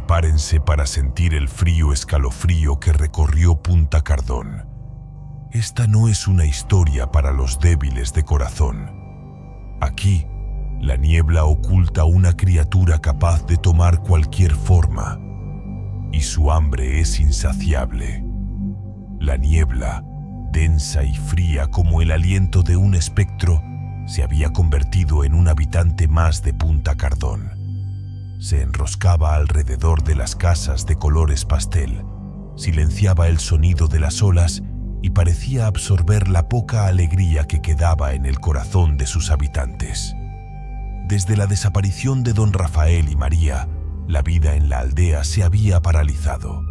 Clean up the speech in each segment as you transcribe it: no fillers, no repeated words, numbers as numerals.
Prepárense para sentir el frío escalofrío que recorrió Punta Cardón. Esta no es una historia para los débiles de corazón. Aquí, la niebla oculta una criatura capaz de tomar cualquier forma, y su hambre es insaciable. La niebla, densa y fría como el aliento de un espectro, se había convertido en un habitante más de Punta Cardón. Se enroscaba alrededor de las casas de colores pastel, silenciaba el sonido de las olas y parecía absorber la poca alegría que quedaba en el corazón de sus habitantes. Desde la desaparición de don Rafael y María, la vida en la aldea se había paralizado.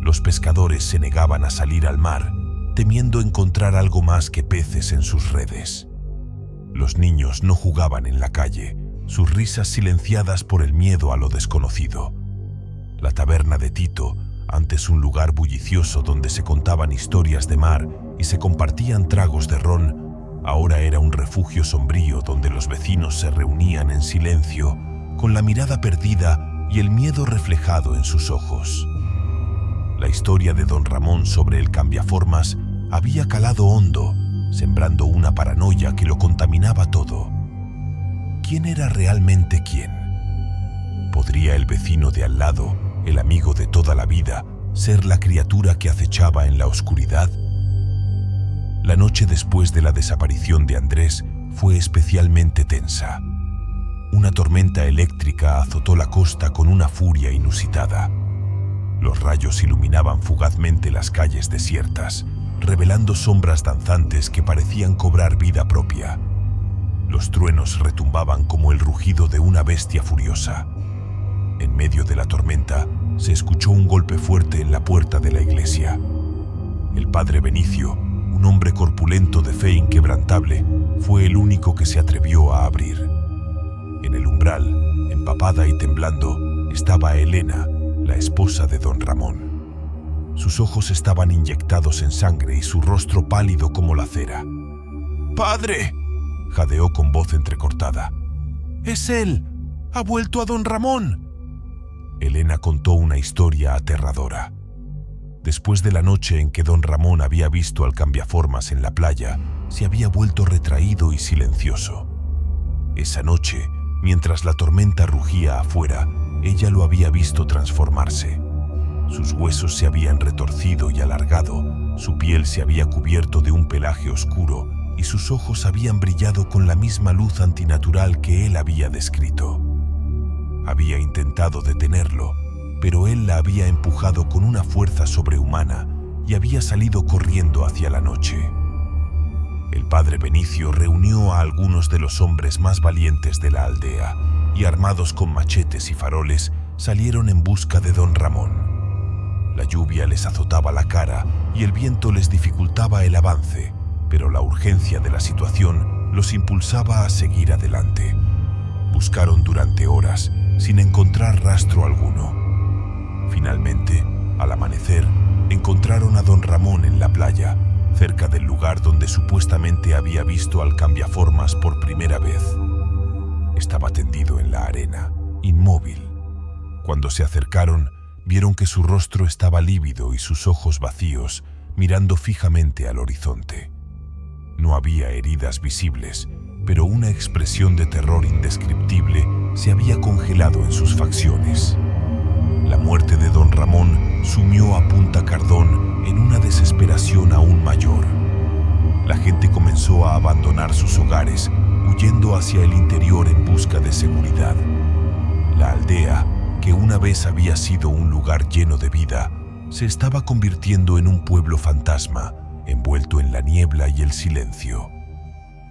Los pescadores se negaban a salir al mar, temiendo encontrar algo más que peces en sus redes. Los niños no jugaban en la calle, sus risas silenciadas por el miedo a lo desconocido. La taberna de Tito, antes un lugar bullicioso donde se contaban historias de mar y se compartían tragos de ron, ahora era un refugio sombrío donde los vecinos se reunían en silencio, con la mirada perdida y el miedo reflejado en sus ojos. La historia de don Ramón sobre el cambiaformas había calado hondo, sembrando una paranoia que lo contaminaba todo. ¿Quién era realmente quién? ¿Podría el vecino de al lado, el amigo de toda la vida, ser la criatura que acechaba en la oscuridad? La noche después de la desaparición de Andrés fue especialmente tensa. Una tormenta eléctrica azotó la costa con una furia inusitada. Los rayos iluminaban fugazmente las calles desiertas, revelando sombras danzantes que parecían cobrar vida propia. Los truenos retumbaban como el rugido de una bestia furiosa. En medio de la tormenta, se escuchó un golpe fuerte en la puerta de la iglesia. El padre Benicio, un hombre corpulento de fe inquebrantable, fue el único que se atrevió a abrir. En el umbral, empapada y temblando, estaba Elena, la esposa de don Ramón. Sus ojos estaban inyectados en sangre y su rostro pálido como la cera. «¡Padre!», jadeó con voz entrecortada. «¡Es él! ¡Ha vuelto a don Ramón!». Elena contó una historia aterradora. Después de la noche en que don Ramón había visto al cambiaformas en la playa, se había vuelto retraído y silencioso. Esa noche, mientras la tormenta rugía afuera, ella lo había visto transformarse. Sus huesos se habían retorcido y alargado, su piel se había cubierto de un pelaje oscuro y sus ojos habían brillado con la misma luz antinatural que él había descrito. Había intentado detenerlo, pero él la había empujado con una fuerza sobrehumana y había salido corriendo hacia la noche. El padre Benicio reunió a algunos de los hombres más valientes de la aldea y, armados con machetes y faroles, salieron en busca de don Ramón. La lluvia les azotaba la cara y el viento les dificultaba el avance, pero la urgencia de la situación los impulsaba a seguir adelante. Buscaron durante horas, sin encontrar rastro alguno. Finalmente, al amanecer, encontraron a don Ramón en la playa, cerca del lugar donde supuestamente había visto al cambiaformas por primera vez. Estaba tendido en la arena, inmóvil. Cuando se acercaron, vieron que su rostro estaba lívido y sus ojos vacíos, mirando fijamente al horizonte. No había heridas visibles, pero una expresión de terror indescriptible se había congelado en sus facciones. La muerte de don Ramón sumió a Punta Cardón en una desesperación aún mayor. La gente comenzó a abandonar sus hogares, huyendo hacia el interior en busca de seguridad. La aldea, que una vez había sido un lugar lleno de vida, se estaba convirtiendo en un pueblo fantasma, envuelto en la niebla y el silencio.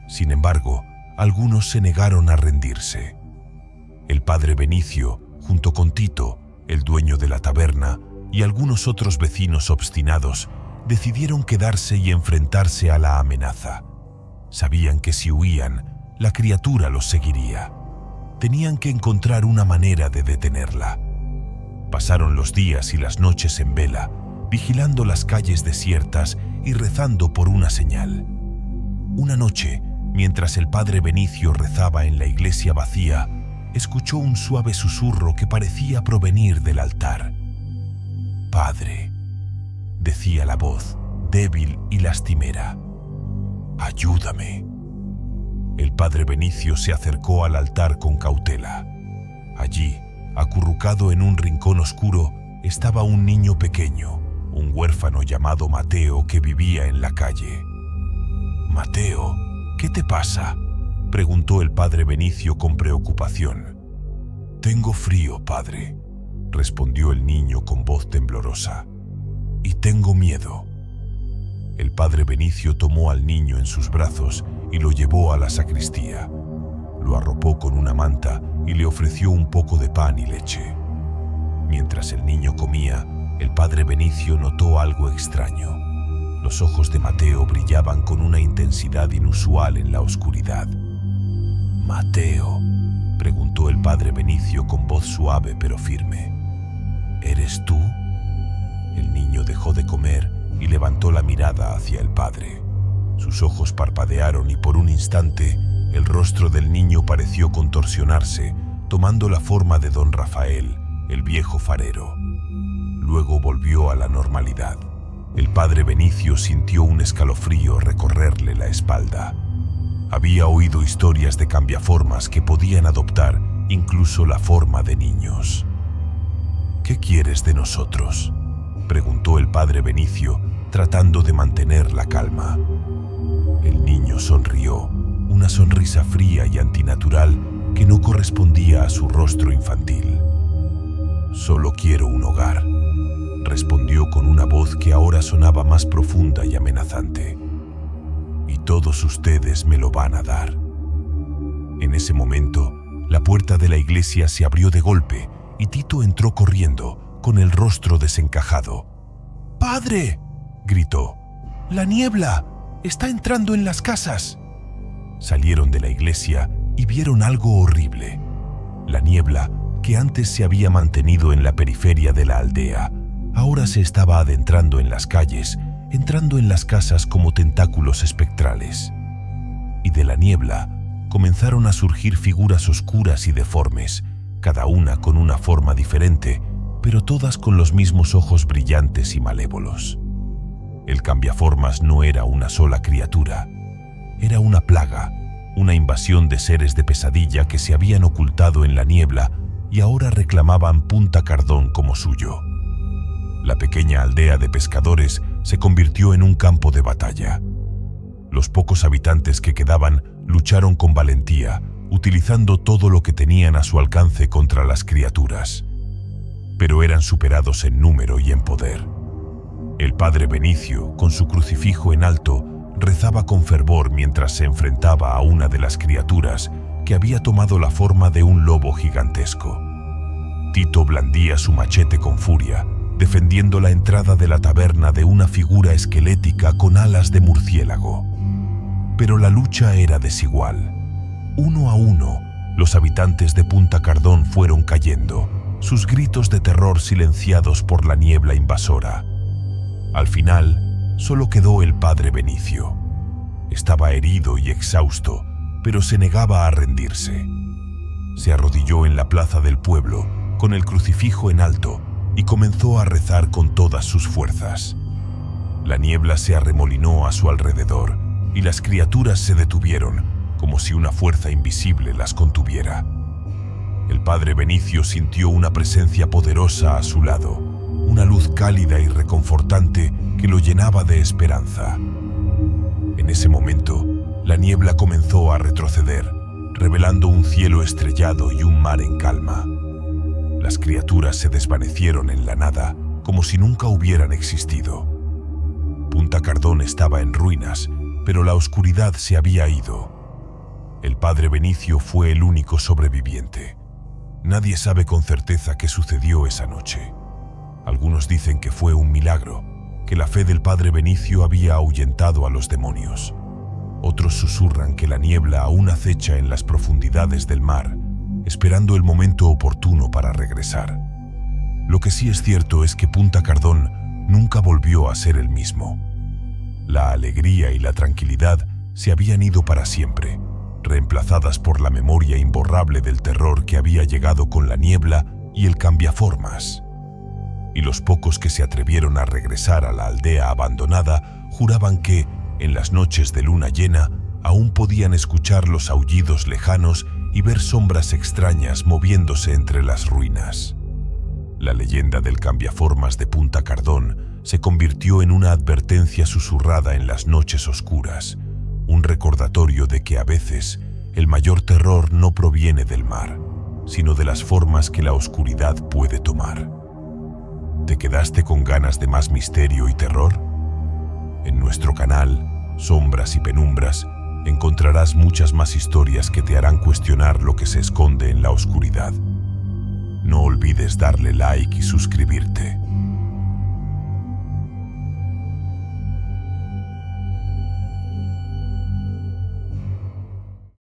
Sin embargo, algunos se negaron a rendirse. El padre Benicio, junto con Tito, el dueño de la taberna, y algunos otros vecinos obstinados, decidieron quedarse y enfrentarse a la amenaza. Sabían que si huían, la criatura los seguiría. Tenían que encontrar una manera de detenerla. Pasaron los días y las noches en vela, vigilando las calles desiertas y rezando por una señal. Una noche, mientras el padre Benicio rezaba en la iglesia vacía, escuchó un suave susurro que parecía provenir del altar. «Padre», decía la voz, débil y lastimera, «ayúdame». El padre Benicio se acercó al altar con cautela. Allí, acurrucado en un rincón oscuro, estaba un niño pequeño, un huérfano llamado Mateo que vivía en la calle. «Mateo, ¿qué te pasa?», preguntó el padre Benicio con preocupación. «Tengo frío, padre», respondió el niño con voz temblorosa. «Y tengo miedo». El padre Benicio tomó al niño en sus brazos y lo llevó a la sacristía. Lo arropó con una manta y le ofreció un poco de pan y leche. Mientras el niño comía, el padre Benicio notó algo extraño. Los ojos de Mateo brillaban con una intensidad inusual en la oscuridad. «Mateo», preguntó el padre Benicio con voz suave pero firme, «¿eres tú?». El niño dejó de comer y levantó la mirada hacia el padre. Sus ojos parpadearon y por un instante el rostro del niño pareció contorsionarse, tomando la forma de don Rafael, el viejo farero. Luego volvió a la normalidad. El padre Benicio sintió un escalofrío recorrerle la espalda. Había oído historias de cambiaformas que podían adoptar incluso la forma de niños. «¿Qué quieres de nosotros?», preguntó el padre Benicio, tratando de mantener la calma. El niño sonrió, una sonrisa fría y antinatural que no correspondía a su rostro infantil. «Solo quiero un hogar», respondió con una voz que ahora sonaba más profunda y amenazante. «Y todos ustedes me lo van a dar». En ese momento, la puerta de la iglesia se abrió de golpe y Tito entró corriendo, con el rostro desencajado. «¡Padre!», gritó. «¡La niebla! ¡Está entrando en las casas!». Salieron de la iglesia y vieron algo horrible. La niebla, que antes se había mantenido en la periferia de la aldea, ahora se estaba adentrando en las calles, entrando en las casas como tentáculos espectrales. Y de la niebla comenzaron a surgir figuras oscuras y deformes, cada una con una forma diferente, pero todas con los mismos ojos brillantes y malévolos. El cambiaformas no era una sola criatura, era una plaga, una invasión de seres de pesadilla que se habían ocultado en la niebla y ahora reclamaban Punta Cardón como suyo. La pequeña aldea de pescadores se convirtió en un campo de batalla. Los pocos habitantes que quedaban lucharon con valentía, utilizando todo lo que tenían a su alcance contra las criaturas. Pero eran superados en número y en poder. El padre Benicio, con su crucifijo en alto, rezaba con fervor mientras se enfrentaba a una de las criaturas que había tomado la forma de un lobo gigantesco. Tito blandía su machete con furia, defendiendo la entrada de la taberna de una figura esquelética con alas de murciélago. Pero la lucha era desigual. Uno a uno, los habitantes de Punta Cardón fueron cayendo, sus gritos de terror silenciados por la niebla invasora. Al final, solo quedó el padre Benicio. Estaba herido y exhausto, pero se negaba a rendirse. Se arrodilló en la plaza del pueblo, con el crucifijo en alto, y comenzó a rezar con todas sus fuerzas. La niebla se arremolinó a su alrededor, y las criaturas se detuvieron, como si una fuerza invisible las contuviera. El padre Benicio sintió una presencia poderosa a su lado, una luz cálida y reconfortante que lo llenaba de esperanza. En ese momento, la niebla comenzó a retroceder, revelando un cielo estrellado y un mar en calma. Las criaturas se desvanecieron en la nada, como si nunca hubieran existido. Punta Cardón estaba en ruinas, pero la oscuridad se había ido. El padre Benicio fue el único sobreviviente. Nadie sabe con certeza qué sucedió esa noche. Algunos dicen que fue un milagro, que la fe del padre Benicio había ahuyentado a los demonios. Otros susurran que la niebla aún acecha en las profundidades del mar, esperando el momento oportuno para regresar. Lo que sí es cierto es que Punta Cardón nunca volvió a ser el mismo. La alegría y la tranquilidad se habían ido para siempre, reemplazadas por la memoria imborrable del terror que había llegado con la niebla y el cambiaformas. Y los pocos que se atrevieron a regresar a la aldea abandonada juraban que, en las noches de luna llena, aún podían escuchar los aullidos lejanos y ver sombras extrañas moviéndose entre las ruinas. La leyenda del cambiaformas de Punta Cardón se convirtió en una advertencia susurrada en las noches oscuras, un recordatorio de que a veces el mayor terror no proviene del mar, sino de las formas que la oscuridad puede tomar. ¿Te quedaste con ganas de más misterio y terror? En nuestro canal, Sombras y Penumbras, encontrarás muchas más historias que te harán cuestionar lo que se esconde en la oscuridad. No olvides darle like y suscribirte.